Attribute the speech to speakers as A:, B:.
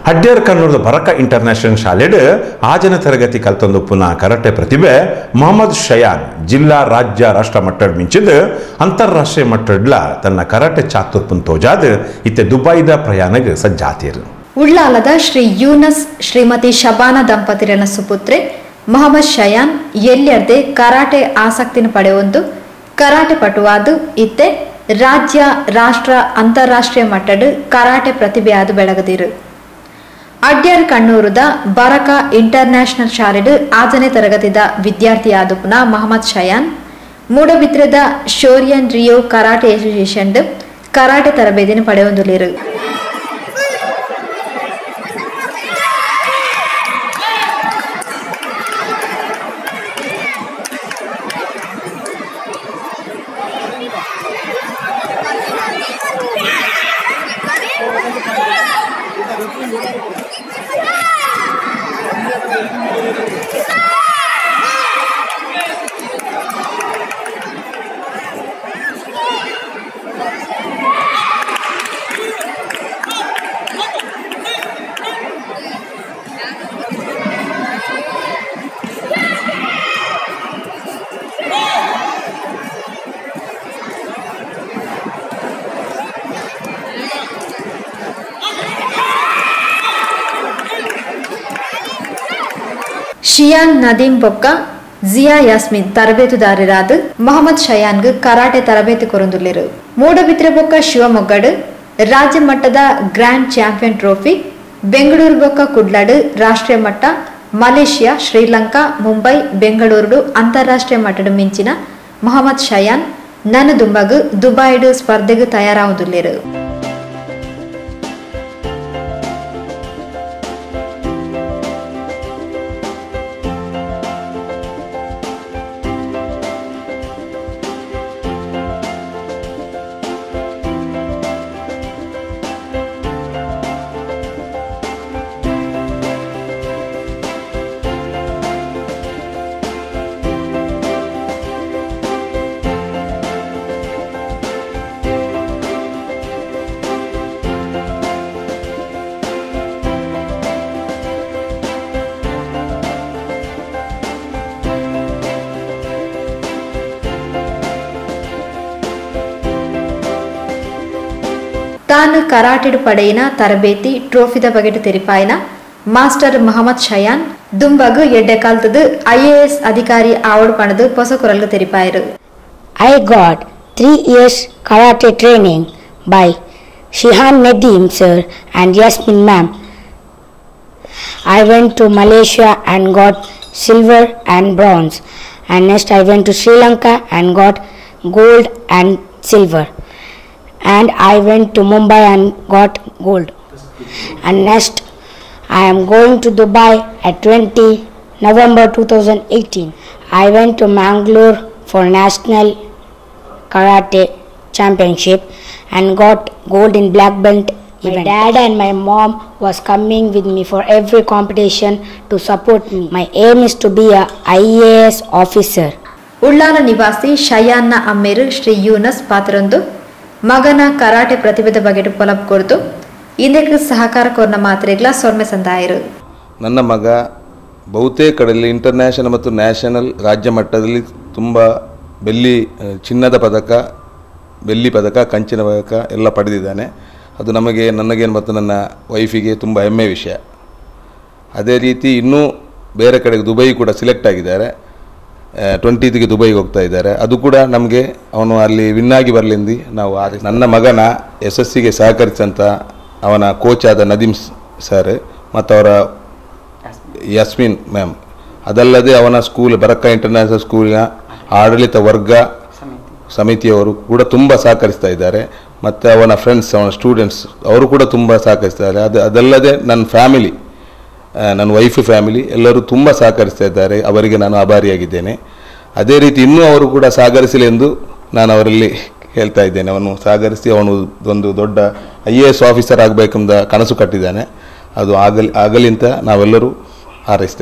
A: ಹಡ್ಯಾರ್ ಕಣ್ಣೂರದ ಬರಕ ಇಂಟರ್ನ್ಯಾಷನಲ್ ಶಾಲೆಡ್ ಆಜನ ತರಗತಿ ಕಲ್ತೊಂದು ಪುನಃ ಕರಾಟೆ ಪ್ರತಿಭೆ ಮೊಹಮ್ಮದ್ ಶಯಾನ್ ಜಿಲ್ಲಾ ರಾಜ್ಯ ರಾಷ್ಟ್ರ ಮಟ್ಟಡ್ ಮಿಂಚಿದ ಅಂತಾರಾಷ್ಟ್ರೀಯ ಮಟ್ಟಡ್ಲ ತನ್ನ ಕರಾಟೆ ಚಾತುರ್ಪುನ್ ತೋಜಾದ್ ಇತ್ತೆ ದುಬೈದ ಪ್ರಯಾಣಗೆ ಸಜ್ಜಾತಿರು.
B: ಉಳ್ಳಾಲದ ಶ್ರೀ ಯೂನಸ್ ಶ್ರೀಮತಿ ಶಬಾನ ದಂಪತಿರನ ಸುಪುತ್ರೆ ಮೊಹಮ್ಮದ್ ಶಯಾನ್ ಎಲ್ಲೆರ್ದೆ ಕರಾಟೆ ಆಸಕ್ತಿನ ಪಡೆಯೊಂದು ಕರಾಟೆ ಪಟುವಾದು ಇತ್ತೆ ರಾಜ್ಯ ರಾಷ್ಟ್ರ ಅಂತಾರಾಷ್ಟ್ರೀಯ ಮಟ್ಟದ ಕರಾಟೆ ಪ್ರತಿಭೆಯಾದ ಬೆಳಗದಿರು. ಅಡ್ಯಾರ್ ಕಣ್ಣೂರದ ಬರಕ ಇಂಟರ್ನ್ಯಾಷನಲ್ ಶಾಲೆಡ್ 5ನೇ ತರಗತಿದ ವಿದ್ಯಾರ್ಥಿಯಾದ ಮೊಹಮ್ಮದ್ ಶಯಾನ್ ಮೂಡಬಿದ್ರದ ಶೋರಿಯನ್ ರಿಯೋ ಕರಾಟೆ ಅಸೋಸಿಯೇಷನ್ ಕರಾಟೆ ತರಬೇತಿನ ಪಡೆಯೊಂದುಲಿರು. ಶಿಯಾನ್ ನದೀಂ ಬೊಕ್ಕ ಜಿಯಾ ಯಾಸ್ಮಿನ್ ತರಬೇತುದಾರರಾದ ಮೊಹಮ್ಮದ್ ಶಯಾನ್ಗ್ ಕರಾಟೆ ತರಬೇತಿ ಕೊರೊಂದುಲ್ಲೆರು. ಮೂಡಬಿದ್ರೆ ಬೊಕ್ಕ ಶಿವಮೊಗ್ಗಡ್ ರಾಜ್ಯ ಮಟ್ಟದ ಗ್ರ್ಯಾಂಡ್ ಚಾಂಪಿಯನ್ ಟ್ರೋಫಿ, ಬೆಂಗಳೂರು ಬೊಕ್ಕ ಕುಡ್ಲಾಡ್ ರಾಷ್ಟ್ರೀಯ ಮಟ್ಟ, ಮಲೇಷಿಯಾ, ಶ್ರೀಲಂಕಾ, ಮುಂಬೈ, ಬೆಂಗಳೂರು ಅಂತಾರಾಷ್ಟ್ರೀಯ ಮಟ್ಟದ ಮಿಂಚಿನ ಮೊಹಮ್ಮದ್ ಶಯಾನ್ ನನ್ನ ದುಂಬಗ್ ದುಬೈಡ್ ಸ್ಪರ್ಧೆಗೆ ತಯಾರಾವುದುಲ್ಲೆರು. ತಾನು ಕರಾಟೆಡ್ ಪಡೆಯಿನ ತರಬೇತಿ ಟ್ರೋಫಿದ ಬಗೆಟ್ ತೆರಿಪಾಯಿನ ಮಾಸ್ಟರ್ ಮೊಹಮ್ಮದ್ ಶಯಾನ್ ದುಂಬಗ್ ಎಡ್ಡೆ ಕಾಲ್ತದ IAS ಅಧಿಕಾರಿ ಆವಡ್ ಪಣದು ಹೊಸ ಕುರಲ್ಗ ತೆರಿಪಾಯಿರು.
C: I got 3 years karate training by Shihan Nadeem sir and Yasmin ma'am. I went to Malaysia and got silver and bronze, and next I went to Sri Lanka and got gold and silver, and I went to Mumbai and got gold, and next I am going to Dubai at 20 November 2018. I went to Mangalore for National Karate Championship and got gold in black belt event. My dad and my mom was coming with me for every competition to support me. My aim is to be a IAS officer.
B: Ullal ನಿವಾಸಿ ಶಯಾನ್ನ ಅಮ್ಮೇರು ಶ್ರೀ ಯೂನಸ್ ಪಾತ್ರೊಂದು ಮಗನ karate ಪ್ರತಿಭೆದ ಬಗೆಟ್ ಪೊಲಪ್ ಕೊಡ್ತು ಇಂದಕ್ಕೆ ಸಹಕಾರ ಕೊರ್ನ ಮಾತ್ರೆಗ್ಲ ಸೊರ್ಮೆ ಸಂದಾಯರು.
D: ನನ್ನ ಮಗ ಬಹುತೇಕ ಕಡೆಯಲ್ಲಿ ಇಂಟರ್ನ್ಯಾಷನಲ್ ಮತ್ತು ನ್ಯಾಷನಲ್ ರಾಜ್ಯ ಮಟ್ಟದಲ್ಲಿ ತುಂಬ ಚಿನ್ನದ ಪದಕ, ಬೆಳ್ಳಿ ಪದಕ, ಕಂಚಿನ ಪದಕ ಎಲ್ಲ ಪಡೆದಿದ್ದಾನೆ. ಅದು ನನಗೆ ಮತ್ತು ನನ್ನ ವೈಫಿಗೆ ತುಂಬ ಹೆಮ್ಮೆ ವಿಷಯ. ಅದೇ ರೀತಿ ಇನ್ನೂ ಬೇರೆ ಕಡೆಗೆ ದುಬೈ ಕೂಡ ಸಿಲೆಕ್ಟ್ ಆಗಿದ್ದಾರೆ. 20ಗೆ ದುಬೈಗೆ ಹೋಗ್ತಾ ಇದ್ದಾರೆ. ಅದು ಕೂಡ ನಮಗೆ ಅವನು ಅಲ್ಲಿ ವಿನ್ನಾಗಿ ಬರಲೆಂದು ನಾವು ನನ್ನ ಮಗನ ಯಶಸ್ಸಿಗೆ ಸಹಕರಿಸಿದಂಥ ಅವನ ಕೋಚ್ ಆದ ನದೀಮ್ ಸರ್ ಮತ್ತು ಅವರ ಯಾಸ್ಮಿನ್ ಮ್ಯಾಮ್, ಅದಲ್ಲದೆ ಅವನ ಸ್ಕೂಲ್ ಬರಕ್ಕ ಇಂಟರ್ನ್ಯಾಷನಲ್ ಸ್ಕೂಲಿನ ಆಡಳಿತ ವರ್ಗ ಸಮಿತಿಯವರು ಕೂಡ ತುಂಬ ಸಹಕರಿಸ್ತಾ ಇದ್ದಾರೆ. ಮತ್ತು ಅವನ ಫ್ರೆಂಡ್ಸ್, ಅವನ ಸ್ಟೂಡೆಂಟ್ಸ್ ಅವರು ಕೂಡ ತುಂಬ ಸಹಕರಿಸ್ತಾರೆ. ಅದಲ್ಲದೆ ನನ್ನ ಫ್ಯಾಮಿಲಿ, ನನ್ನ ವೈಫ್ ಫ್ಯಾಮಿಲಿ ಎಲ್ಲರೂ ತುಂಬ ಸಹಕರಿಸ್ತಾ ಇದ್ದಾರೆ. ಅವರಿಗೆ ನಾನು ಆಭಾರಿಯಾಗಿದ್ದೇನೆ. ಅದೇ ರೀತಿ ಇನ್ನೂ ಅವರು ಕೂಡ ಸಹಕರಿಸಲಿ ಎಂದು ನಾನು ಅವರಲ್ಲಿ ಹೇಳ್ತಾ ಇದ್ದೇನೆ. ಅವನು ಸಹಕರಿಸಿ ಅವನು ಒಂದು ದೊಡ್ಡ IAS ಆಫೀಸರ್ ಆಗಬೇಕೆಂಬ ಕನಸು ಕಟ್ಟಿದ್ದಾನೆ. ಅದು ಆಗಲಿ ಅಂತ ನಾವೆಲ್ಲರೂ ಹಾರೈಸ್ತಾ ಇದ್ದೇವೆ.